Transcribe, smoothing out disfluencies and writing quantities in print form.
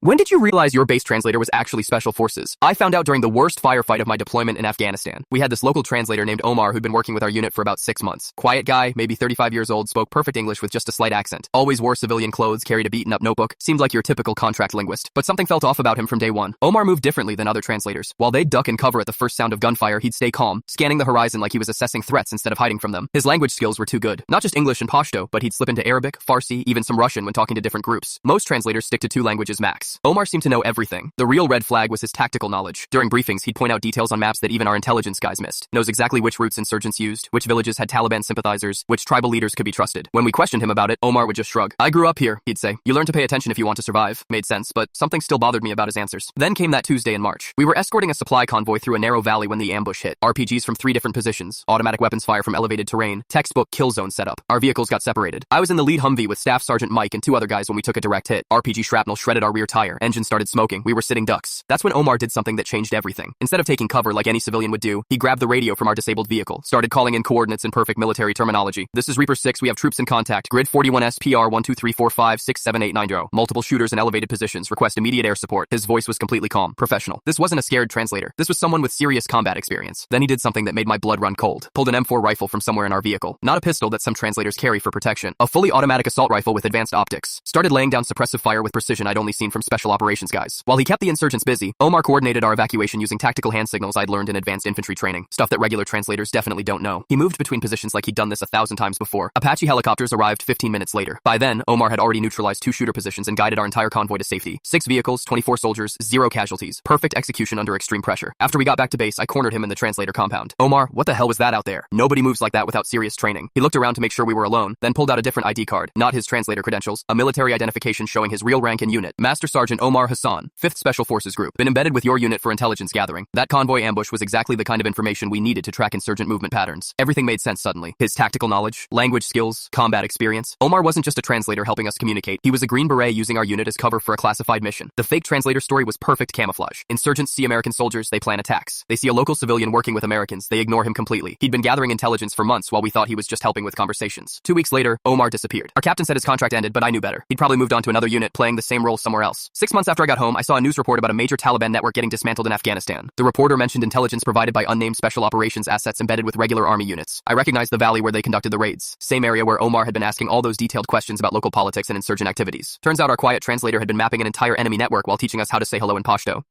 When did you realize your base translator was actually special forces? I found out during the worst firefight of my deployment in Afghanistan. We had this local translator named Omar who'd been working with our unit for about 6 months. Quiet guy, maybe 35 years old, spoke perfect English with just a slight accent. Always wore civilian clothes, carried a beaten-up notebook. Seemed like your typical contract linguist. But something felt off about him from day one. Omar moved differently than other translators. While they'd duck and cover at the first sound of gunfire, he'd stay calm, scanning the horizon like he was assessing threats instead of hiding from them. His language skills were too good. Not just English and Pashto, but he'd slip into Arabic, Farsi, even some Russian when talking to different groups. Most translators stick to 2 languages max. Omar seemed to know everything. The real red flag was his tactical knowledge. During briefings, he'd point out details on maps that even our intelligence guys missed. Knows exactly which routes insurgents used, which villages had Taliban sympathizers, which tribal leaders could be trusted. When we questioned him about it, Omar would just shrug. I grew up here, he'd say. You learn to pay attention if you want to survive. Made sense, but something still bothered me about his answers. Then came that Tuesday in March. We were escorting a supply convoy through a narrow valley when the ambush hit. RPGs from 3 different positions, automatic weapons fire from elevated terrain, textbook kill zone setup. Our vehicles got separated. I was in the lead Humvee with Staff Sergeant Mike and 2 other guys when we took a direct hit. RPG shrapnel shredded our rear tire. Engine started smoking. We were sitting ducks. That's when Omar did something that changed everything. Instead of taking cover like any civilian would do, he grabbed the radio from our disabled vehicle, started calling in coordinates in perfect military terminology. This is Reaper 6, we have troops in contact. Grid 41 SPR 123456789. Multiple shooters in elevated positions, request immediate air support. His voice was completely calm, professional. This wasn't a scared translator. This was someone with serious combat experience. Then he did something that made my blood run cold. Pulled an M4 rifle from somewhere in our vehicle. Not a pistol that some translators carry for protection. A fully automatic assault rifle with advanced optics. Started laying down suppressive fire with precision I'd only seen from special operations guys. While he kept the insurgents busy, Omar coordinated our evacuation using tactical hand signals I'd learned in advanced infantry training. Stuff that regular translators definitely don't know. He moved between positions like he'd done this 1,000 times before. Apache helicopters arrived 15 minutes later. By then, Omar had already neutralized 2 shooter positions and guided our entire convoy to safety. 6 vehicles, 24 soldiers, 0 casualties. Perfect execution under extreme pressure. After we got back to base, I cornered him in the translator compound. Omar, what the hell was that out there? Nobody moves like that without serious training. He looked around to make sure we were alone, then pulled out a different ID card. Not his translator credentials, a military identification showing his real rank and unit. Master Sergeant Omar Hassan, 5th Special Forces Group. Been embedded with your unit for intelligence gathering. That convoy ambush was exactly the kind of information we needed to track insurgent movement patterns. Everything made sense suddenly. His tactical knowledge, language skills, combat experience. Omar wasn't just a translator helping us communicate. He was a Green Beret using our unit as cover for a classified mission. The fake translator story was perfect camouflage. Insurgents see American soldiers, they plan attacks. They see a local civilian working with Americans, they ignore him completely. He'd been gathering intelligence for months while we thought he was just helping with conversations. 2 weeks later, Omar disappeared. Our captain said his contract ended, but I knew better. He'd probably moved on to another unit playing the same role somewhere else. 6 months after I got home, I saw a news report about a major Taliban network getting dismantled in Afghanistan. The reporter mentioned intelligence provided by unnamed special operations assets embedded with regular army units. I recognized the valley where they conducted the raids. Same area where Omar had been asking all those detailed questions about local politics and insurgent activities. Turns out our quiet translator had been mapping an entire enemy network while teaching us how to say hello in Pashto.